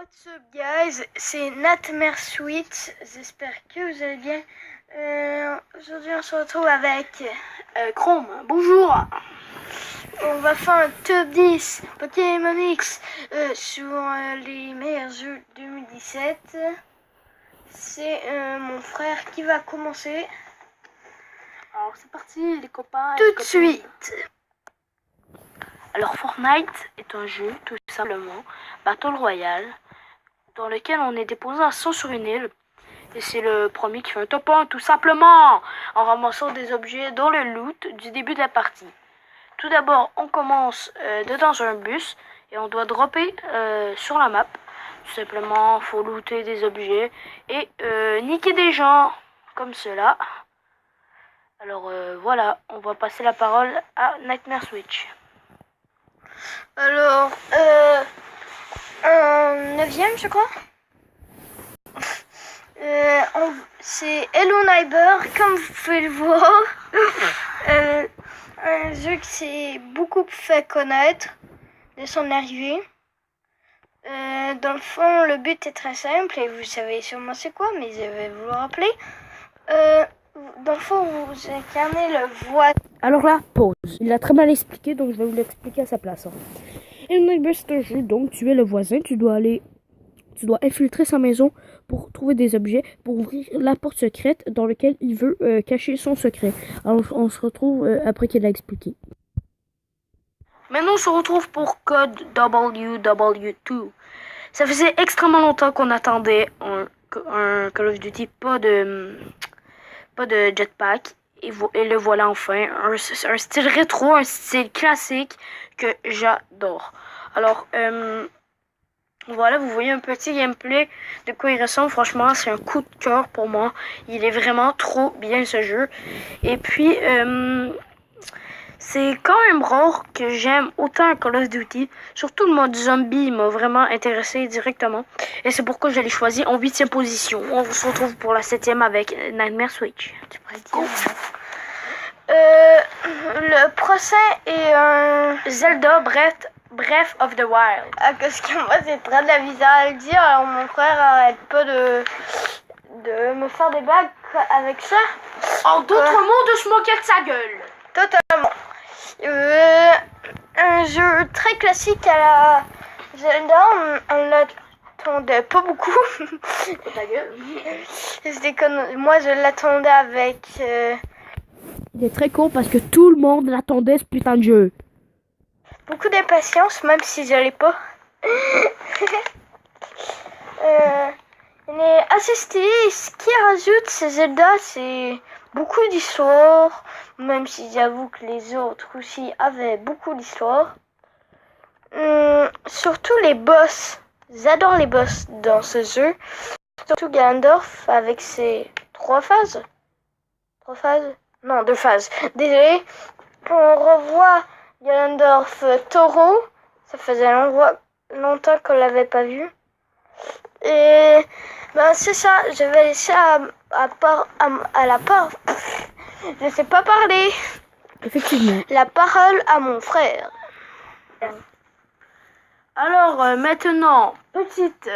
What's up guys, c'est Nightmare Sweet, j'espère que vous allez bien. Aujourd'hui on se retrouve avec Chrome, bonjour. On va faire un top 10 Pokémon X sur les meilleurs jeux 2017. C'est mon frère qui va commencer. Alors c'est parti les copains. Tout de suite. Alors Fortnite est un jeu tout simplement Battle Royale dans lequel on est déposé ensemble sur une île et c'est le premier qui fait un top 1 tout simplement en ramassant des objets dans le loot du début de la partie. Tout d'abord on commence dans un bus et on doit dropper sur la map. Tout simplement faut looter des objets et niquer des gens comme cela. Alors voilà, on va passer la parole à Nightmare Switch. Alors, en 9ème, je crois. C'est Hello Neighbor, comme vous pouvez le voir. Un jeu qui s'est beaucoup fait connaître de son arrivée. Dans le fond, le but est très simple et vous savez sûrement c'est quoi, mais je vais vous le rappeler. Dans le fond, vous incarnez le voisin. Alors là, pause. Il a très mal expliqué, donc je vais vous l'expliquer à sa place. Et c'est un jeu, donc tu es le voisin, tu dois infiltrer sa maison pour trouver des objets, pour ouvrir la porte secrète dans laquelle il veut cacher son secret. Alors on se retrouve après qu'il a expliqué. Maintenant on se retrouve pour code WW2. Ça faisait extrêmement longtemps qu'on attendait un Call of Duty, pas de jetpack. Et le voilà enfin, un style rétro, un style classique que j'adore. Alors, voilà, vous voyez un petit gameplay de quoi il ressemble. Franchement, c'est un coup de cœur pour moi. Il est vraiment trop bien ce jeu. Et puis, c'est quand même rare que j'aime autant Call of Duty. Surtout le mode zombie m'a vraiment intéressé directement. Et c'est pourquoi je l'ai choisi en 8ème position. On se retrouve pour la 7ème avec Nightmare Switch. Tu pourrais dire le prochain est un Zelda Breath of the Wild. Parce que moi c'est très de la misère à le dire, alors mon frère arrête pas de me faire des blagues avec ça. En d'autres mots, de se moquer de sa gueule. Totalement. Un jeu très classique à la Zelda, on l'attendait pas beaucoup. Ta gueule. Moi je l'attendais avec... Il est très con parce que tout le monde l'attendait ce putain de jeu. beaucoup d'impatience, même si je l'ai pas. Il est assez stylé. Ce qui rajoute ces Zelda, c'est beaucoup d'histoire, même si j'avoue que les autres aussi avaient beaucoup d'histoire. Surtout les boss. J'adore les boss dans ce jeu. Surtout Ganondorf avec ses 3 phases. 3 phases? Non, 2 phases. Désolé. On revoit Ganondorf Taureau. Ça faisait longtemps qu'on l'avait pas vu. Et ben c'est ça. Je vais laisser à la part. Je sais pas parler. Effectivement. La parole à mon frère. Alors maintenant, petite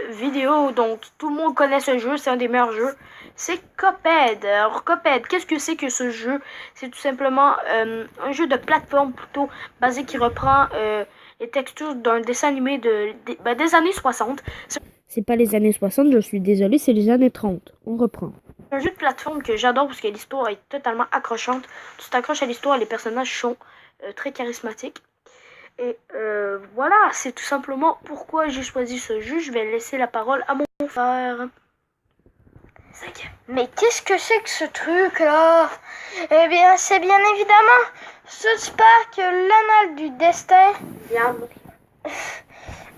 vidéo, donc tout le monde connaît ce jeu, c'est un des meilleurs jeux, c'est Cuphead. Alors Cuphead, qu'est-ce que c'est que ce jeu? C'est tout simplement un jeu de plateforme plutôt basé qui reprend les textures d'un dessin animé des années 60. C'est pas les années 60, je suis désolée, c'est les années 30. On reprend. Un jeu de plateforme que j'adore parce que l'histoire est totalement accrochante. Tu t'accroches à l'histoire, les personnages sont très charismatiques. Et voilà, c'est tout simplement pourquoi j'ai choisi ce jeu. Je vais laisser la parole à mon frère. Mais qu'est-ce que c'est que ce truc là? Eh bien, c'est bien évidemment South Park, l'anal du destin. Bien.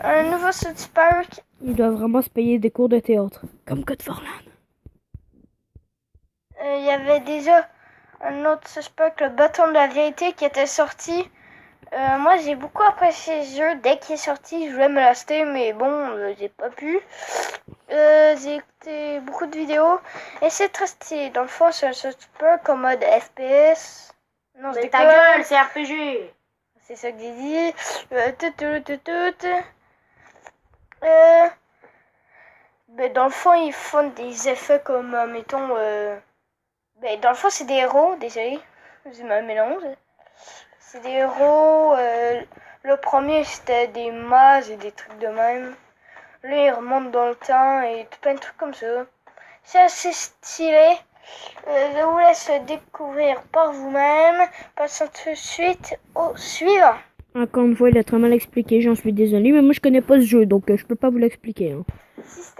Un nouveau South Park. Il doit vraiment se payer des cours de théâtre. Comme Code Forlan. Il y avait déjà un autre South Park, le bâton de la vérité, qui était sorti. Moi j'ai beaucoup apprécié ce jeu. Dès qu'il est sorti, je voulais me l'acheter, mais bon, j'ai pas pu. J'ai écouté beaucoup de vidéos et c'est très stylé. Dans le fond, c'est un peu comme mode FPS. Non, c'est ta gueule, c'est RPG. C'est ça que j'ai dit. Ben, dans le fond, ils font des effets comme, mettons, ben, dans le fond, c'est des héros, désolé, je me mélange. C'est des héros, le premier, c'était des mages et des trucs de même. Là, ils remontent dans le temps et tout plein de trucs comme ça. C'est assez stylé. Je vous laisse découvrir par vous-même. Passons tout de suite au suivant. Encore une fois, il a très mal expliqué, j'en suis désolé, mais moi je connais pas ce jeu, donc je peux pas vous l'expliquer. Hein.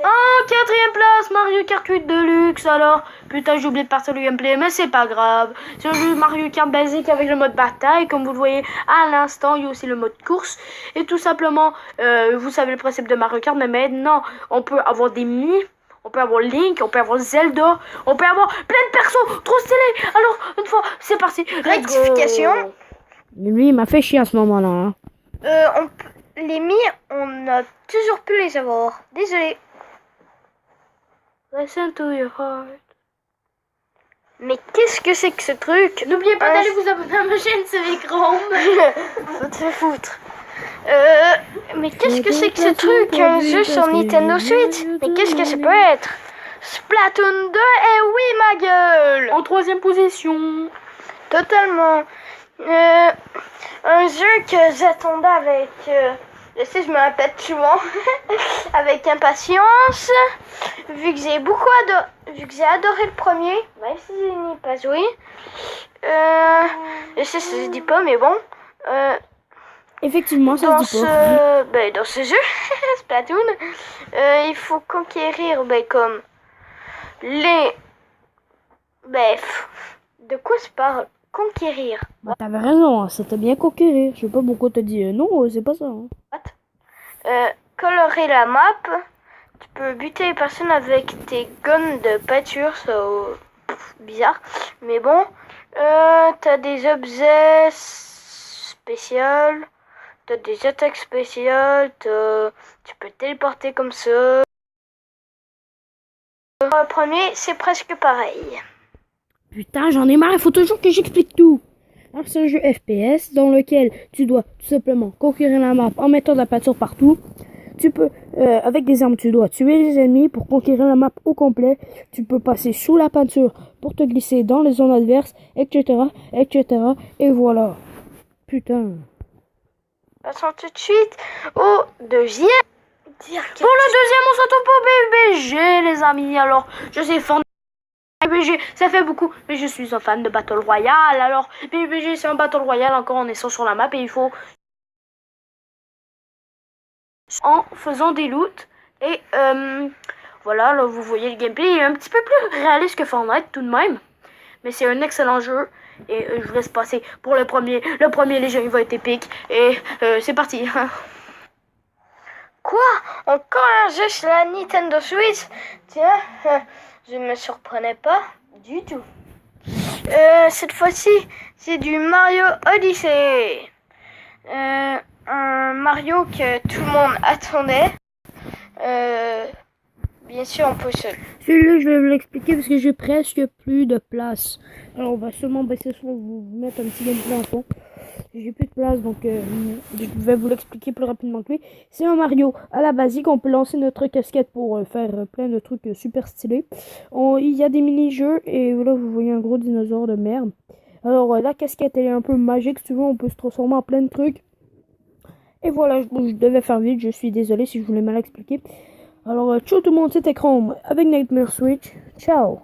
En quatrième place, Mario Kart 8 Deluxe. Alors, putain, j'ai oublié de partir le gameplay, mais c'est pas grave. C'est un jeu Mario Kart basique avec le mode bataille. Comme vous le voyez à l'instant, il y a aussi le mode course. Et tout simplement, vous savez le principe de Mario Kart, mais maintenant, on peut avoir des mini. On peut avoir Link, on peut avoir Zelda, on peut avoir plein de persos, trop stylé. Alors, une fois, c'est parti. Rectification. Lui, il m'a fait chier à ce moment-là. Hein. Les mi, on a toujours pu les avoir. Désolé. Listen to your heart. Mais qu'est-ce que c'est que ce truc? N'oubliez pas d'aller vous abonner à ma chaîne, c'est Chrome. Faut te foutre. Mais qu'est-ce que c'est que ce truc? Un jeu sur Nintendo Switch? Mais qu'est-ce que ça peut être? Splatoon 2? Eh oui, ma gueule! En troisième position. Totalement. Un jeu que j'attendais avec... je sais, je me répète souvent. Avec impatience. Vu que j'ai adoré le premier. Même si je n'y ai pas joué. Je sais, ça se dit pas, mais bon. Effectivement, ça se dit pas. Dans ce jeu, Splatoon, il faut conquérir, comme les... de quoi se parle? Conquérir. Bah, t'avais raison, hein, c'était bien conquérir. Je sais pas pourquoi t'as dit non, c'est pas ça. Hein. Colorer la map. Tu peux buter les personnes avec tes guns de peinture, ça bizarre. Mais bon, t'as des objets spéciaux, t'as des attaques spéciales, tu peux téléporter comme ça. Le premier, c'est presque pareil. Putain, j'en ai marre, il faut toujours que j'explique tout. Alors, c'est un jeu FPS dans lequel tu dois tout simplement conquérir la map en mettant de la peinture partout. Tu peux, avec des armes, tu dois tuer les ennemis pour conquérir la map au complet. Tu peux passer sous la peinture pour te glisser dans les zones adverses, etc., etc. Et voilà. Putain. Passons tout de suite au deuxième. Pour le deuxième, on se retrouve pour BBG, les amis. Alors, je sais fan de BBG, ça fait beaucoup, mais je suis un fan de Battle Royale. Alors, BBG, c'est un Battle Royale. Encore, on est sur la map et il faut... en faisant des loots. Et voilà, là vous voyez le gameplay, il est un petit peu plus réaliste que Fortnite tout de même. Mais c'est un excellent jeu. Et je vous laisse passer pour le premier. Le premier, les jeux, il va être épique. Et c'est parti. Quoi? Encore un jeu sur la Nintendo Switch? Tiens, je ne me surprenais pas du tout. Cette fois-ci, c'est du Mario Odyssey. Un Mario que tout le monde attendait. Bien sûr, on peut se... Celui-là, je vais vous l'expliquer parce que j'ai presque plus de place. Alors, on va seulement baisser sur vous mettre un petit gameplay en fond. J'ai plus de place, donc je vais vous l'expliquer plus rapidement que lui. C'est un Mario à la basique. On peut lancer notre casquette pour faire plein de trucs super stylés. Il y a des mini-jeux et là, vous voyez un gros dinosaure de merde. Alors, la casquette, elle est un peu magique. Si tu veux, on peut se transformer en plein de trucs. Et voilà, je devais faire vite, je suis désolé si je vous l'ai mal expliqué. Alors, ciao tout le monde, c'était Chrome avec Nightmare Switch. Ciao!